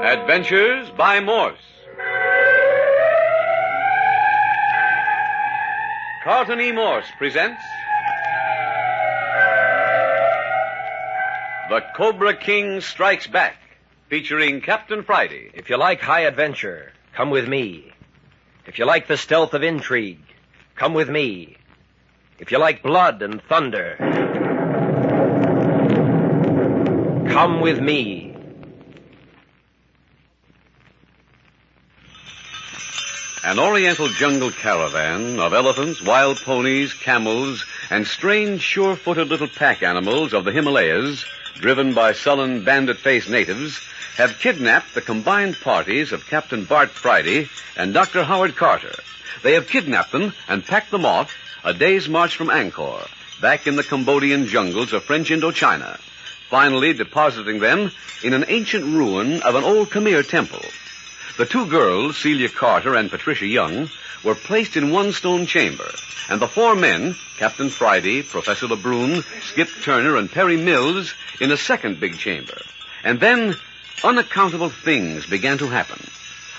Adventures by Morse. Carlton E. Morse presents The Cobra King Strikes Back, featuring Captain Friday. If you like high adventure, come with me. If you like the stealth of intrigue, come with me. If you like blood and thunder, come with me. An oriental jungle caravan of elephants, wild ponies, camels, and strange, sure-footed little pack animals of the Himalayas, driven by sullen, bandit-faced natives, have kidnapped the combined parties of Captain Bart Friday and Dr. Howard Carter. They have kidnapped them and packed them off a day's march from Angkor, back in the Cambodian jungles of French Indochina, finally depositing them in an ancient ruin of an old Khmer temple. The two girls, Celia Carter and Patricia Young, were placed in one stone chamber, and the four men, Captain Friday, Professor Lebrun, Skip Turner, and Perry Mills, in a second big chamber. And then unaccountable things began to happen.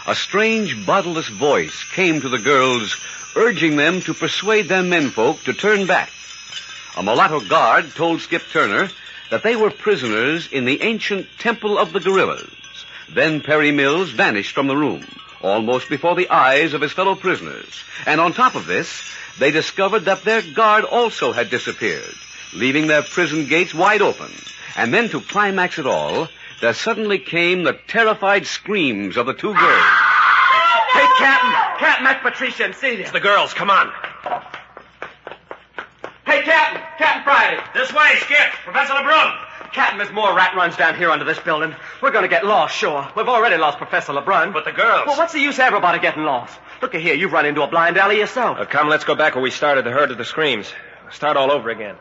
A strange, bodiless voice came to the girls, urging them to persuade their menfolk to turn back. A mulatto guard told Skip Turner that they were prisoners in the ancient Temple of the Gorillas. Then Perry Mills vanished from the room, almost before the eyes of his fellow prisoners. And on top of this, they discovered that their guard also had disappeared, leaving their prison gates wide open. And then to climax it all, there suddenly came the terrified screams of the two girls. Hey, Captain, that's Patricia and Celia. It's the girls, come on. Hey, Captain Friday. This way, Skip. Professor Lebrun. Captain, there's more rat runs down here under this building. We're going to get lost, sure. We've already lost Professor Lebrun. But the girls. Well, what's the use of everybody getting lost? Look here, you've run into a blind alley yourself. Come, let's go back where we started to herd of the screams. Start all over again.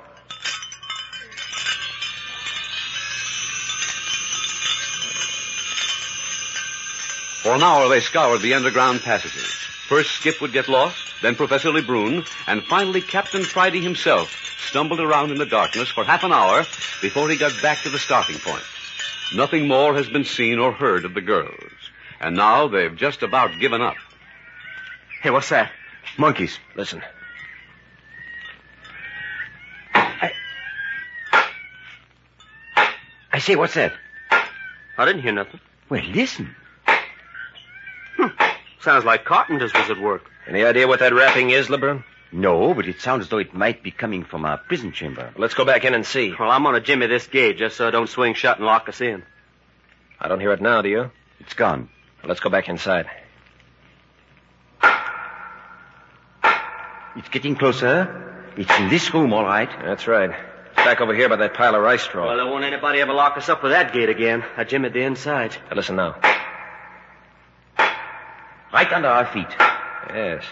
For an hour they scoured the underground passages. First Skip would get lost, then Professor Lebrun, and finally Captain Friday himself stumbled around in the darkness for half an hour before he got back to the starting point. Nothing more has been seen or heard of the girls, and now they've just about given up. Hey, what's that? Monkeys. Listen. I say, what's that? I didn't hear nothing. Well, listen. Sounds like carpenters was at work. Any idea what that rapping is, Lebrun? No, but it sounds as though it might be coming from our prison chamber. Well, let's go back in and see. Well, I'm going to jimmy this gate just so it don't swing shut and lock us in. I don't hear it now, do you? It's gone. Well, let's go back inside. It's getting closer. It's in this room, all right. That's right. It's back over here by that pile of rice straw. Well, there won't anybody ever lock us up with that gate again. I jimmied the inside. Now, listen now. Right under our feet. Yes.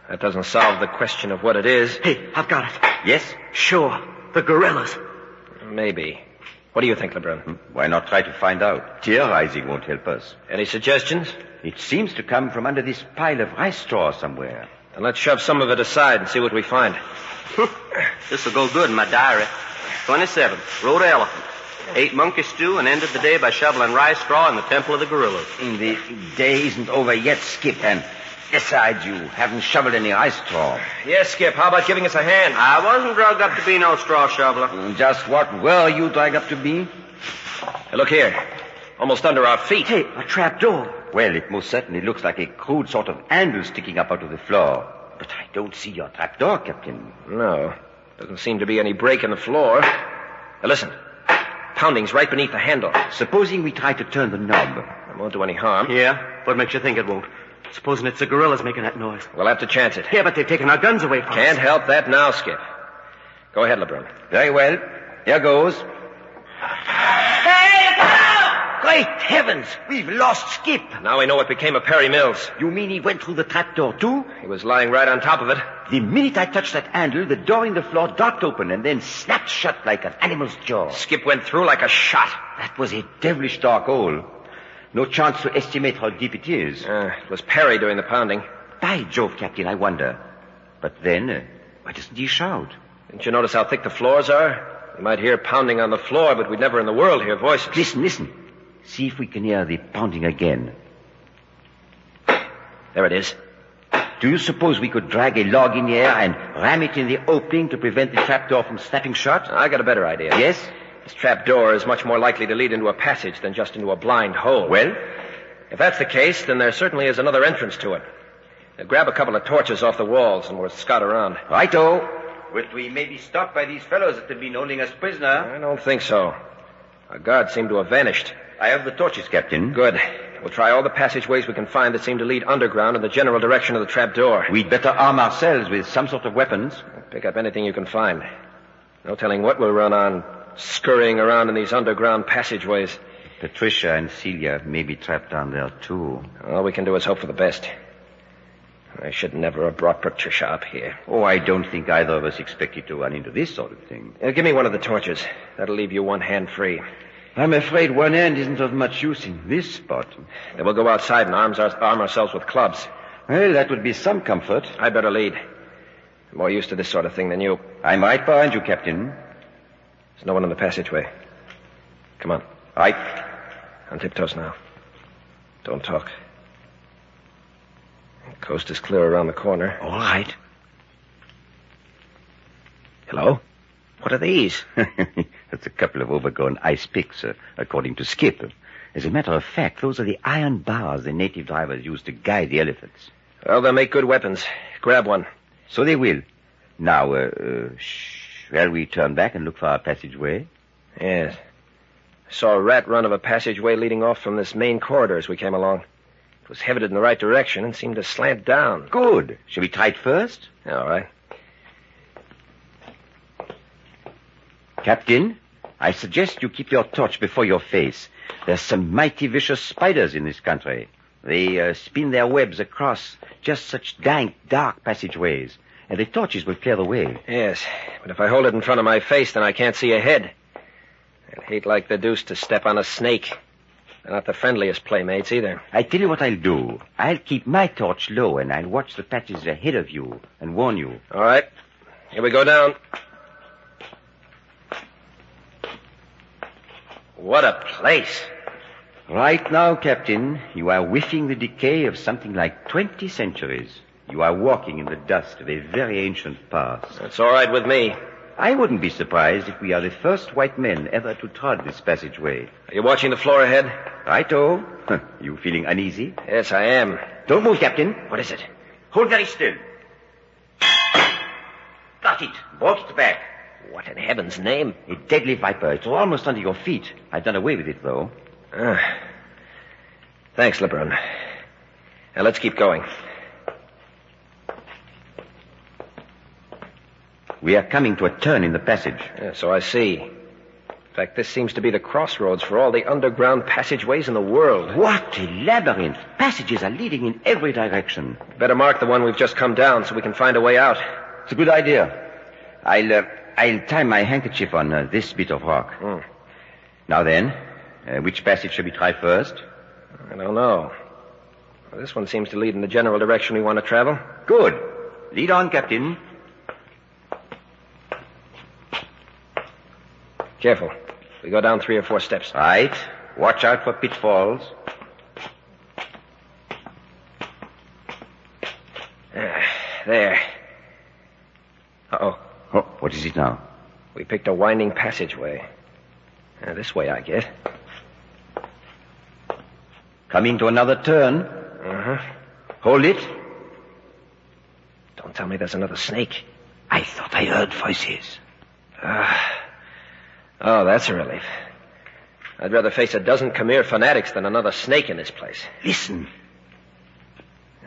That doesn't solve the question of what it is. Hey, I've got it. Yes? Sure. The gorillas. Maybe. What do you think, Lebrun? Why not try to find out? Theorizing won't help us. Any suggestions? It seems to come from under this pile of rice straw somewhere. Then let's shove some of it aside and see what we find. This will go good in my diary. 27. Rode an elephant. Ate monkey stew and ended the day by shoveling rice straw in the Temple of the Gorillas. The day isn't over yet, Skip, and besides, you haven't shoveled any rice straw. Yes, Skip. How about giving us a hand? I wasn't drugged up to be no straw shoveler. Just what were you dragged up to be? Hey, look here. Almost under our feet. Hey, a trap door. Well, it most certainly looks like a crude sort of handle sticking up out of the floor. But I don't see your trap door, Captain. No. Doesn't seem to be any break in the floor. Now, listen. Pounding's right beneath the handle. Supposing we try to turn the knob. It won't do any harm. Yeah? What makes you think it won't? Supposing it's the gorillas making that noise. We'll have to chance it. Yeah, but they've taken our guns away from us. Can't help that now, Skip. Go ahead, Lebrun. Very well. Here goes. Hey, look out! Great heavens! We've lost Skip. Now we know what became of Perry Mills. You mean he went through the trap door, too? He was lying right on top of it. The minute I touched that handle, the door in the floor darted open and then snapped shut like an animal's jaw. Skip went through like a shot. That was a devilish dark hole. No chance to estimate how deep it is. It was Perry doing the pounding. By Jove, Captain, I wonder. But then, why doesn't he shout? Didn't you notice how thick the floors are? You might hear pounding on the floor, but we'd never in the world hear voices. Listen. See if we can hear the pounding again. There it is. Do you suppose we could drag a log in the air and ram it in the opening to prevent the trapdoor from snapping shut? I got a better idea. Yes? This trap door is much more likely to lead into a passage than just into a blind hole. Well? If that's the case, then there certainly is another entrance to it. Now, grab a couple of torches off the walls and we'll scout around. Righto. But we may be stopped by these fellows that have been holding us prisoner. I don't think so. Our guards seem to have vanished. I have the torches, Captain. Good. We'll try all the passageways we can find that seem to lead underground in the general direction of the trap door. We'd better arm ourselves with some sort of weapons. Pick up anything you can find. No telling what we'll run on scurrying around in these underground passageways. Patricia and Celia may be trapped down there, too. All we can do is hope for the best. I should never have brought Patricia up here. Oh, I don't think either of us expected to run into this sort of thing. Give me one of the torches. That'll leave you one hand free. I'm afraid one hand isn't of much use in this spot. Then we'll go outside and arm ourselves with clubs. Well, that would be some comfort. I'd better lead. I'm more used to this sort of thing than you. I'm right behind you, Captain. There's no one in the passageway. Come on. Right. On tiptoes now. Don't talk. The coast is clear around the corner. All right. Hello? What are these? That's a couple of overgrown ice picks, according to Skip. As a matter of fact, those are the iron bars the native drivers use to guide the elephants. Well, they'll make good weapons. Grab one. So they will. Now, shall we turn back and look for our passageway? Yes. I saw a rat run of a passageway leading off from this main corridor as we came along. It was headed in the right direction and seemed to slant down. Good. Shall we try it first? All right. Captain, I suggest you keep your torch before your face. There's some mighty vicious spiders in this country. They spin their webs across just such dank, dark passageways. And the torches will clear the way. Yes, but if I hold it in front of my face, then I can't see ahead. I'd hate like the deuce to step on a snake. They're not the friendliest playmates either. I tell you what I'll do. I'll keep my torch low, and I'll watch the patches ahead of you and warn you. All right. Here we go down. What a place. Right now, Captain, you are whiffing the decay of something like 20 centuries. You are walking in the dust of a very ancient past. That's all right with me. I wouldn't be surprised if we are the first white men ever to trod this passageway. Are you watching the floor ahead? Righto. You feeling uneasy? Yes, I am. Don't move, Captain. What is it? Hold very still. Got it. Brought it back. What in heaven's name? A deadly viper. It's almost under your feet. I've done away with it, though. Thanks, LeBron. Now, let's keep going. We are coming to a turn in the passage. Yeah, so I see. In fact, this seems to be the crossroads for all the underground passageways in the world. What a labyrinth. Passages are leading in every direction. Better mark the one we've just come down so we can find a way out. It's a good idea. I'll tie my handkerchief on this bit of rock. Now then, which passage shall we try first? I don't know. Well, this one seems to lead in the general direction we want to travel. Good. Lead on, Captain. Careful. We go down 3 or 4 steps. Right. Watch out for pitfalls. There. Uh-oh. Oh, what is it now? We picked a winding passageway. This way, I guess. Coming to another turn. Hold it. Don't tell me there's another snake. I thought I heard voices. Oh, that's a relief. I'd rather face a dozen Khmer fanatics than another snake in this place. Listen.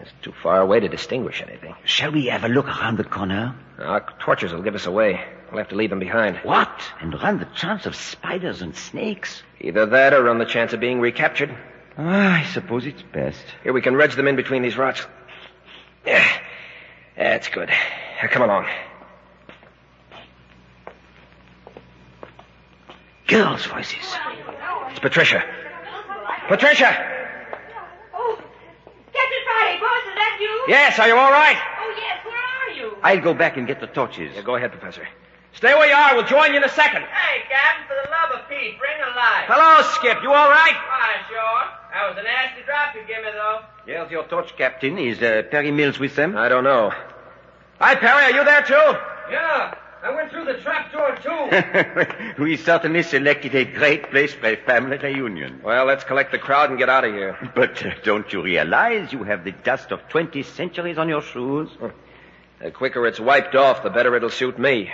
It's too far away to distinguish anything. Shall we have a look around the corner? Our torches will give us away. We'll have to leave them behind. What? And run the chance of spiders and snakes? Either that or run the chance of being recaptured. I suppose it's best. Here, we can wedge them in between these rocks. Yeah, that's good. Now, come along. Girls' voices. It's Patricia. Patricia! Oh, Captain Friday, boss, is that you? Yes, are you all right? Oh, yes, where are you? I'll go back and get the torches. Yeah, go ahead, Professor. Stay where you are. We'll join you in a second. Hey, Captain, for the love of Pete, bring a light. Hello, Skip. You all right? Why, sure. That was a nasty drop you gave me, though. Here's your torch, Captain. Is Perry Mills with them? I don't know. Hi, Perry, are you there, too? Yeah, I went through the trap door, too. We certainly selected a great place for a family reunion. Well, let's collect the crowd and get out of here. But don't you realize you have the dust of 20 centuries on your shoes? The quicker it's wiped off, the better it'll suit me.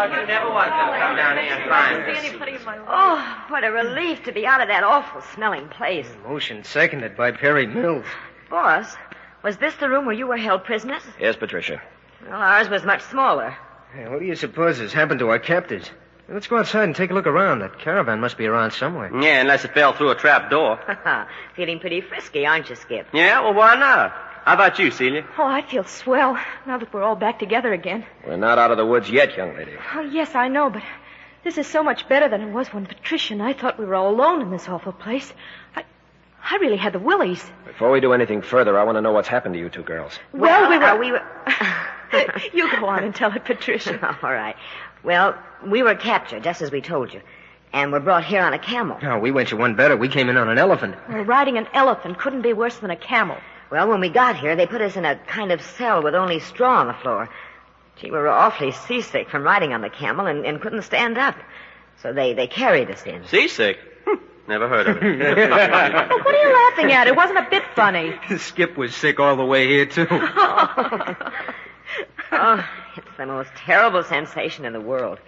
You never was going to come down here and find us. Oh, what a relief to be out of that awful smelling place. Motion seconded by Perry Mills. Boss, was this the room where you were held prisoners? Yes, Patricia. Well, ours was much smaller. Hey, what do you suppose has happened to our captives? Let's go outside and take a look around. That caravan must be around somewhere. Yeah, unless it fell through a trap door. Feeling pretty frisky, aren't you, Skip? Yeah, well, why not? How about you, Celia? Oh, I feel swell now that we're all back together again. We're not out of the woods yet, young lady. Oh, yes, I know, but this is so much better than it was when Patricia and I thought we were all alone in this awful place. I really had the willies. Before we do anything further, I want to know what's happened to you two girls. Well, we were... You go on and tell it, Patricia. All right. Well, we were captured, just as we told you, and were brought here on a camel. No, we went you one better. We came in on an elephant. Well, riding an elephant couldn't be worse than a camel. Well, when we got here, they put us in a kind of cell with only straw on the floor. Gee, we were awfully seasick from riding on the camel and couldn't stand up. So they carried us in. Seasick? Never heard of it. Well, what are you laughing at? It wasn't a bit funny. Skip was sick all the way here, too. Oh, it's the most terrible sensation in the world.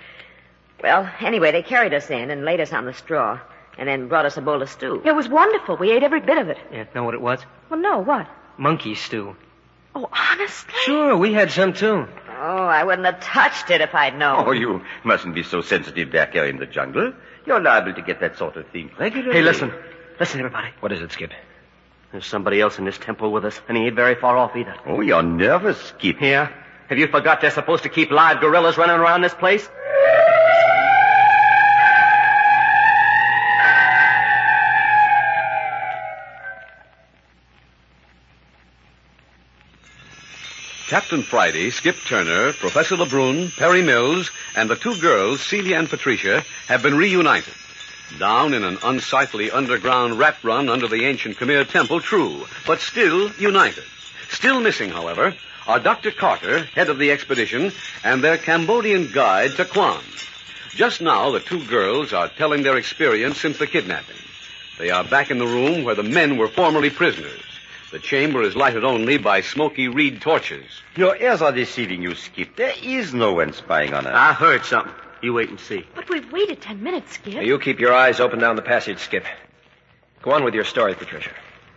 Well, anyway, they carried us in and laid us on the straw and then brought us a bowl of stew. It was wonderful. We ate every bit of it. Yeah, know what it was? Well, no, what? Monkey stew. Oh, honestly? Sure, we had some, too. Oh, I wouldn't have touched it if I'd known. Oh, you mustn't be so sensitive back here in the jungle. You're liable to get that sort of thing regularly. Hey, listen. Listen, everybody. What is it, Skip? There's somebody else in this temple with us, and he ain't very far off either. Oh, you're nervous, Skip. Yeah? Have you forgot they're supposed to keep live gorillas running around this place? Captain Friday, Skip Turner, Professor LeBrun, Perry Mills, and the two girls, Celia and Patricia, have been reunited. Down in an unsightly underground rat run under the ancient Khmer temple, true, but still united. Still missing, however, are Dr. Carter, head of the expedition, and their Cambodian guide, Taquan. Just now, the two girls are telling their experience since the kidnapping. They are back in the room where the men were formerly prisoners. The chamber is lighted only by smoky reed torches. Your ears are deceiving you, Skip. There is no one spying on us. I heard something. You wait and see. But we've waited 10 minutes, Skip. Now, you keep your eyes open down the passage, Skip. Go on with your story, Patricia.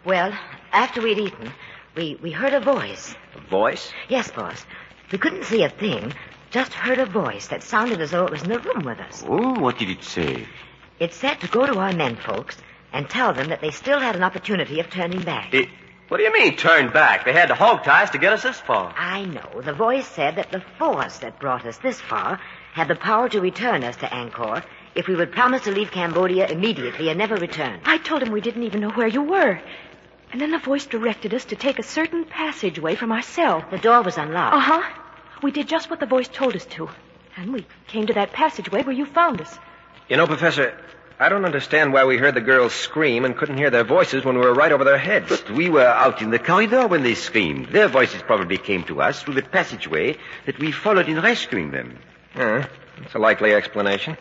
Well, after we'd eaten, we heard a voice. A voice? Yes, boss. We couldn't see a thing, just heard a voice that sounded as though it was in the room with us. Oh, what did it say? It said to go to our men folks and tell them that they still had an opportunity of turning back. What do you mean, turn back? They had to hog tie us to get us this far. I know. The voice said that the force that brought us this far had the power to return us to Angkor if we would promise to leave Cambodia immediately and never return. I told him we didn't even know where you were. And then the voice directed us to take a certain passageway from our cell. The door was unlocked. Uh-huh. We did just what the voice told us to. And we came to that passageway where you found us. You know, Professor, I don't understand why we heard the girls scream and couldn't hear their voices when we were right over their heads. But we were out in the corridor when they screamed. Their voices probably came to us through the passageway that we followed in rescuing them. That's a likely explanation.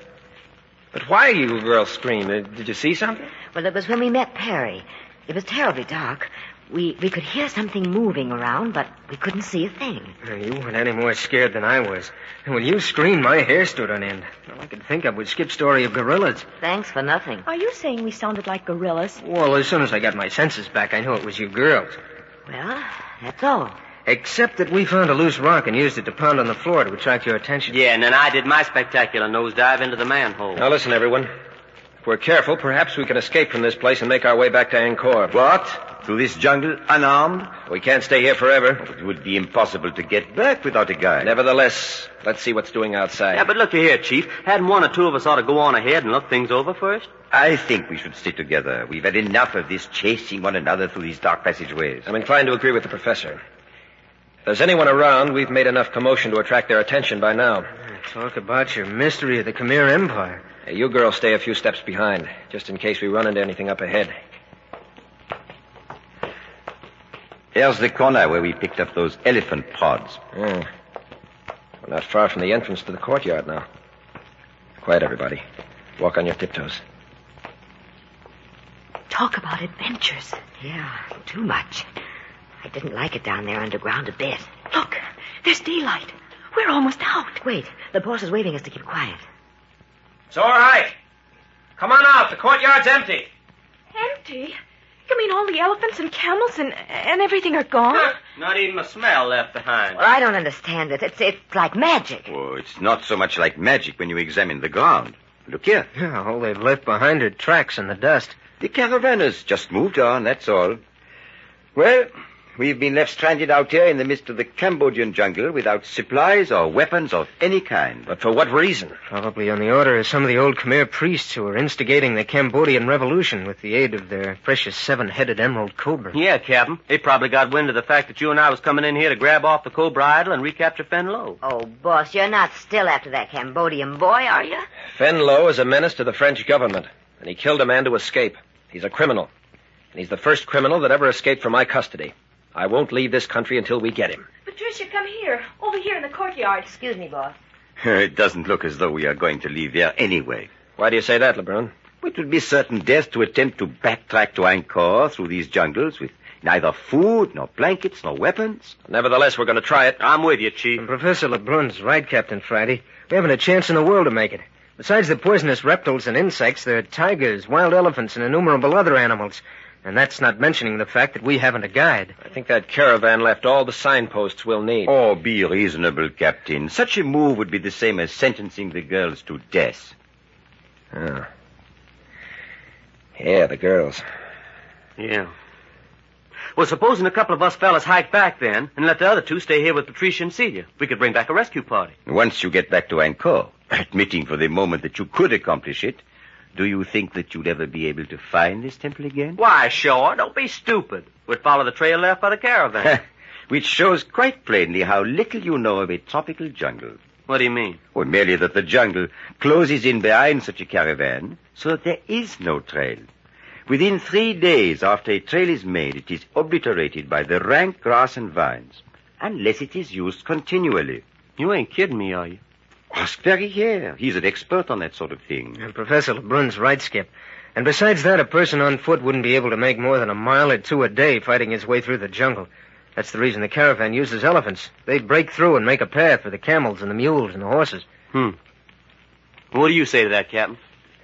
But why you girls screamed? Did you see something? Well, it was when we met Perry. It was terribly dark. We could hear something moving around, but we couldn't see a thing. You weren't any more scared than I was. And when you screamed, my hair stood on end. All I could think of was Skip's story of gorillas. Thanks for nothing. Are you saying we sounded like gorillas? Well, as soon as I got my senses back, I knew it was you girls. Well, that's all. Except that we found a loose rock and used it to pound on the floor to attract your attention. Yeah, and then I did my spectacular nosedive into the manhole. Now, listen, everyone. If we're careful, perhaps we can escape from this place and make our way back to Angkor. What? Through this jungle, unarmed? We can't stay here forever. It would be impossible to get back without a guide. Nevertheless, let's see what's doing outside. Yeah, but look here, Chief. Hadn't one or two of us ought to go on ahead and look things over first? I think we should stay together. We've had enough of this chasing one another through these dark passageways. I'm inclined to agree with the professor. If there's anyone around, we've made enough commotion to attract their attention by now. Talk about your mystery of the Khmer Empire. Hey, you girls stay a few steps behind, just in case we run into anything up ahead. Here's the corner where we picked up those elephant prods. We're not far from the entrance to the courtyard now. Quiet, everybody. Walk on your tiptoes. Talk about adventures. Yeah, too much. I didn't like it down there underground a bit. Look, there's daylight. We're almost out. Wait, the boss is waving us to keep quiet. It's all right. Come on out. The courtyard's empty. Empty? You mean all the elephants and camels and everything are gone? Not even a smell left behind. Well, I don't understand it. It's like magic. Oh, it's not so much like magic when you examine the ground. Look here. Yeah, all they've left behind are tracks in the dust. The caravan has just moved on, that's all. Well, we've been left stranded out here in the midst of the Cambodian jungle without supplies or weapons of any kind. But for what reason? Probably on the order of some of the old Khmer priests who were instigating the Cambodian Revolution with the aid of their precious seven-headed emerald cobra. Yeah, Captain. They probably got wind of the fact that you and I was coming in here to grab off the Cobra idol and recapture Fenlo. Oh, boss, you're not still after that Cambodian boy, are you? Fenlo is a menace to the French government, and he killed a man to escape. He's a criminal, and he's the first criminal that ever escaped from my custody. I won't leave this country until we get him. Patricia, come here. Over here in the courtyard. Excuse me, boss. It doesn't look as though we are going to leave here anyway. Why do you say that, LeBrun? It would be certain death to attempt to backtrack to Angkor through these jungles with neither food, nor blankets, nor weapons. Nevertheless, we're going to try it. I'm with you, Chief. And Professor LeBrun's right, Captain Friday. We haven't a chance in the world to make it. Besides the poisonous reptiles and insects, there are tigers, wild elephants, and innumerable other animals. And that's not mentioning the fact that we haven't a guide. I think that caravan left all the signposts we'll need. Oh, be reasonable, Captain. Such a move would be the same as sentencing the girls to death. Oh. Yeah, the girls. Yeah. Well, supposing a couple of us fellas hike back then and let the other two stay here with Patricia and Celia. We could bring back a rescue party. Once you get back to Angkor, admitting for the moment that you could accomplish it, do you think that you'd ever be able to find this temple again? Why, sure. Don't be stupid. We'd follow the trail left by the caravan. Which shows quite plainly how little you know of a tropical jungle. What do you mean? Well, merely that the jungle closes in behind such a caravan so that there is no trail. Within 3 days after a trail is made, it is obliterated by the rank grass and vines, unless it is used continually. You ain't kidding me, are you? Ask Ferry here. He's an expert on that sort of thing. And Professor LeBrun's right, Skip. And besides that, a person on foot wouldn't be able to make more than a mile or two a day fighting his way through the jungle. That's the reason the caravan uses elephants. They break through and make a path for the camels and the mules and the horses. What do you say to that, Captain?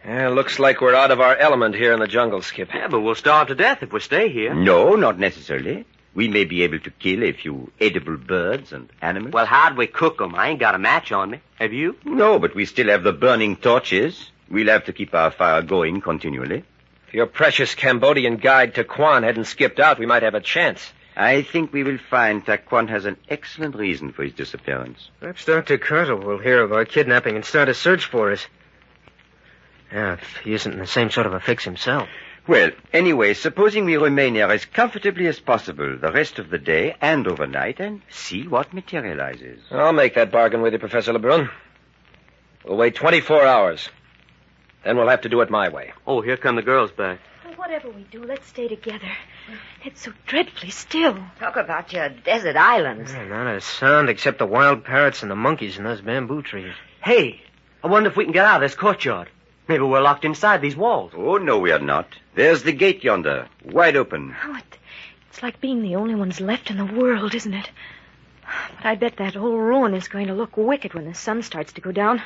Yeah, looks like we're out of our element here in the jungle, Skip. Yeah, but we'll starve to death if we stay here. No, not necessarily. We may be able to kill a few edible birds and animals. Well, how'd we cook 'em? I ain't got a match on me. Have you? No, but we still have the burning torches. We'll have to keep our fire going continually. If your precious Cambodian guide Taquan hadn't skipped out, we might have a chance. I think we will find Taquan has an excellent reason for his disappearance. Perhaps Dr. Carter will hear of our kidnapping and start a search for us. Yeah, if he isn't in the same sort of a fix himself. Well, anyway, supposing we remain here as comfortably as possible the rest of the day and overnight and see what materializes. I'll make that bargain with you, Professor LeBrun. We'll wait 24 hours. Then we'll have to do it my way. Oh, here come the girls back. Well, whatever we do, let's stay together. It's so dreadfully still. Talk about your desert islands. Yeah, not a sound except the wild parrots and the monkeys in those bamboo trees. Hey, I wonder if we can get out of this courtyard. Maybe we're locked inside these walls. Oh, no, we are not. There's the gate yonder, wide open. Oh, it's like being the only ones left in the world, isn't it? But I bet that whole ruin is going to look wicked when the sun starts to go down.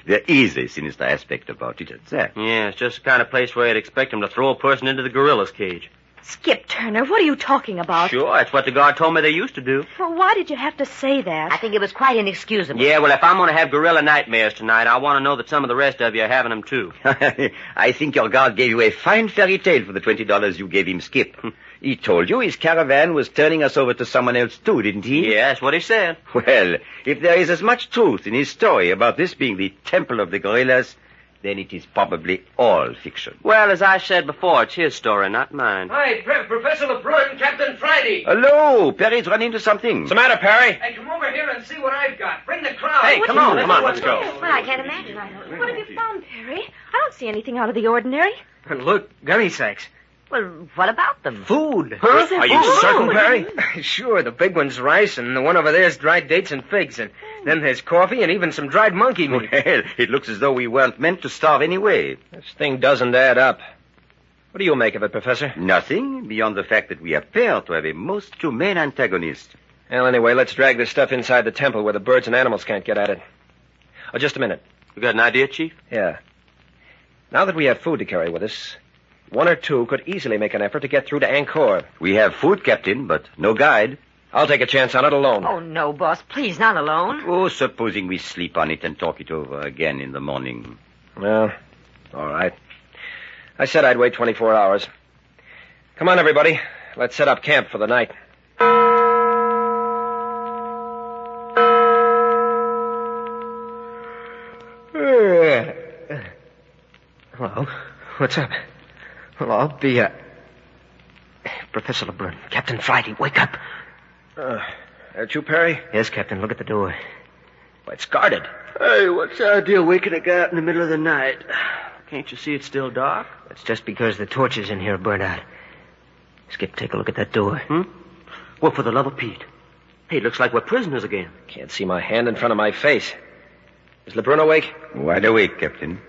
There is a sinister aspect about it, at that. Yeah, it's just the kind of place where you'd expect them to throw a person into the gorilla's cage. Skip Turner, what are you talking about? Sure, that's what the guard told me they used to do. Well, why did you have to say that? I think it was quite inexcusable. Yeah, well, if I'm going to have gorilla nightmares tonight, I want to know that some of the rest of you are having them, too. I think your guard gave you a fine fairy tale for the $20 you gave him, Skip. He told you his caravan was turning us over to someone else, too, didn't he? Yeah, that's what he said. Well, if there is as much truth in his story about this being the temple of the gorillas, then it is probably all fiction. Well, as I said before, it's his story, not mine. Hi, Professor LeBrun, Captain Friday. Hello! Perry's run into something. What's the matter, Perry? Hey, come over here and see what I've got. Bring the crowd. Hey, come on, let's go. Well, I can't imagine. What have you found, Perry? I don't see anything out of the ordinary. Look, gunny sacks. Well, what about them? Food. Huh? Are you certain, Perry? Sure, the big one's rice, and the one over there's dried dates and figs, and then there's coffee and even some dried monkey meat. Well, it looks as though we weren't meant to starve anyway. This thing doesn't add up. What do you make of it, Professor? Nothing beyond the fact that we appear to have a most humane antagonist. Well, anyway, let's drag this stuff inside the temple where the birds and animals can't get at it. Oh, just a minute. You got an idea, Chief? Yeah. Now that we have food to carry with us, one or two could easily make an effort to get through to Angkor. We have food, Captain, but no guide. I'll take a chance on it alone. Oh, no, boss. Please, not alone. Oh, supposing we sleep on it and talk it over again in the morning. Well, all right. I said I'd wait 24 hours. Come on, everybody. Let's set up camp for the night. Hello. What's up? Well, I'll be, Professor LeBrun. Captain Friday, wake up. That you, Perry? Yes, Captain, look at the door. Well, it's guarded. Hey, what's the idea waking a guy up in the middle of the night? Can't you see it's still dark? It's just because the torches in here burned out. Skip, take a look at that door. Well, for the love of Pete. Hey, looks like we're prisoners again. Can't see my hand in front of my face. Is LeBrun awake? Wide awake, Captain.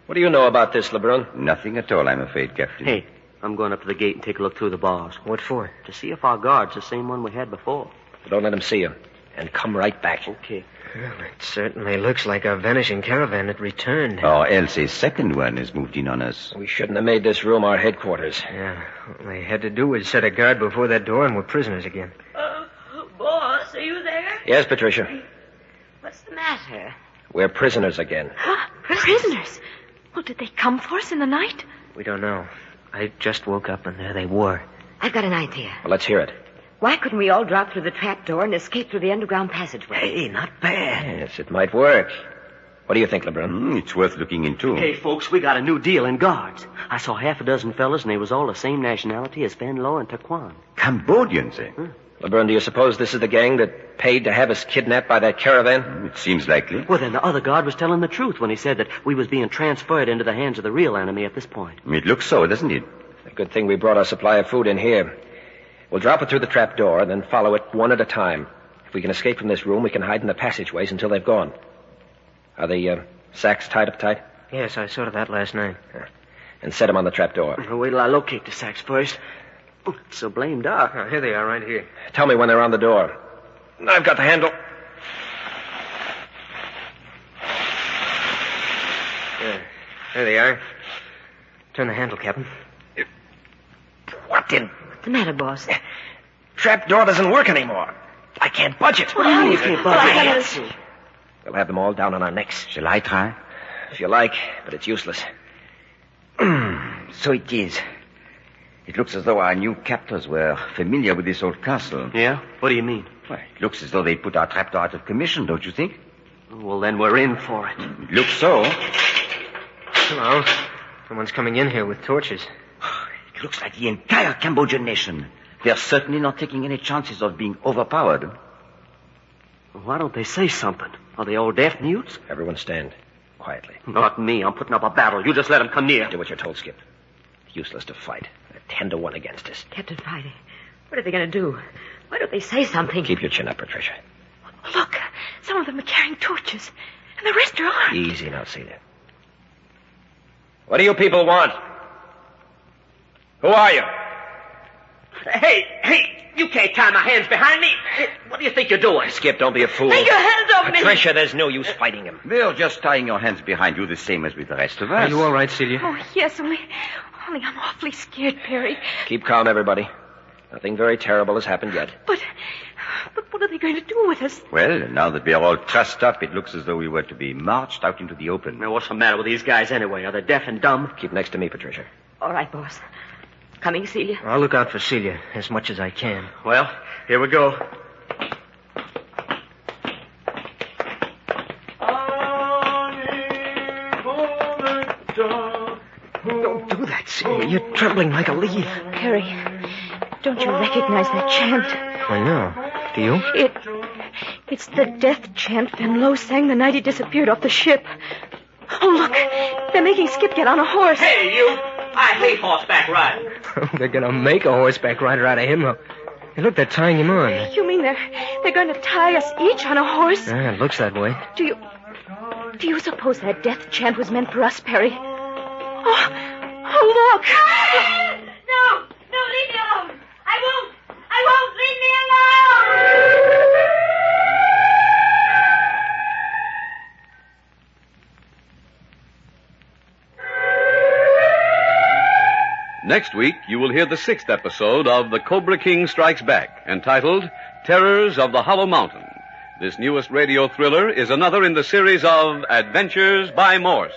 What do you know about this, LeBrun? Nothing at all, I'm afraid, Captain. Hey, I'm going up to the gate and take a look through the bars. What for? To see if our guard's the same one we had before. Don't let him see you. And come right back. Okay. Well, it certainly looks like our vanishing caravan had returned. Or else a second one has moved in on us. We shouldn't have made this room our headquarters. Yeah, all they had to do was set a guard before that door and we're prisoners again. Boss, are you there? Yes, Patricia. What's the matter? We're prisoners again. Prisoners? Well, did they come for us in the night? We don't know. I just woke up and there they were. I've got an idea. Well, let's hear it. Why couldn't we all drop through the trap door and escape through the underground passageway? Hey, not bad. Yes, it might work. What do you think, LeBrun? It's worth looking into. Hey, folks, we got a new deal in guards. I saw half a dozen fellas, and they was all the same nationality as Van Lo and Taquan. Cambodians, eh? LeBrun, do you suppose this is the gang that paid to have us kidnapped by that caravan? It seems likely. Well, then the other guard was telling the truth when he said that we was being transferred into the hands of the real enemy at this point. It looks so, doesn't it? A good thing we brought our supply of food in here. We'll drop it through the trap door, then follow it one at a time. If we can escape from this room, we can hide in the passageways until they've gone. Are the sacks tied up tight? Yes, I saw that last night. And set them on the trap door. Wait till I locate the sacks first. It's so blamed dark. Oh, here they are, right here. Tell me when they're on the door. I've got the handle. There they are. Turn the handle, Captain. What in... What's the matter, boss? Trap door doesn't work anymore. I can't budge it. You can't budge it. We'll have them all down on our necks. Shall I try? If you like, but it's useless. So it is. It looks as though our new captors were familiar with this old castle. Yeah? What do you mean? Well, it looks as though they put our trapdoor out of commission, don't you think? Well, then we're in for it. It looks so. Hello. Someone's coming in here with torches. It looks like the entire Cambodian nation. They're certainly not taking any chances of being overpowered. Well, why don't they say something? Are they all deaf mutes? Everyone stand. Quietly. Not me. I'm putting up a battle. You just let them come near. Do what you're told, Skip. Useless to fight. They're 10-1 against us. Captain Friday, what are they going to do? Why don't they say something? Keep your chin up, Patricia. Look, some of them are carrying torches, and the rest are armed. Easy now, Celia. What do you people want? Who are you? Hey, you can't tie my hands behind me. What do you think you're doing? Skip, don't be a fool. Take your hands off me! Patricia, there's no use fighting him. They're just tying your hands behind you the same as with the rest of us. Are you all right, Celia? Oh, yes, only I'm awfully scared, Perry. Keep calm, everybody. Nothing very terrible has happened yet. But what are they going to do with us? Well, now that we are all trussed up, it looks as though we were to be marched out into the open. Now, what's the matter with these guys anyway? Are they deaf and dumb? Keep next to me, Patricia. All right, boss. Coming, Celia? I'll look out for Celia as much as I can. Well, here we go. Alice, you're trembling like a leaf. Perry, don't you recognize that chant? I know. Do you? It's the death chant Van Lowe sang the night he disappeared off the ship. Oh, look. They're making Skip get on a horse. Hey, you! I hate horseback riding. They're going to make a horseback rider out of him. Hey, look, they're tying him on. You mean they're going to tie us each on a horse? Yeah, it looks that way. Do you suppose that death chant was meant for us, Perry? Oh, look! No, leave me alone. I won't, leave me alone! Next week, you will hear the 6th episode of The Cobra King Strikes Back, entitled Terrors of the Hollow Mountain. This newest radio thriller is another in the series of Adventures by Morse.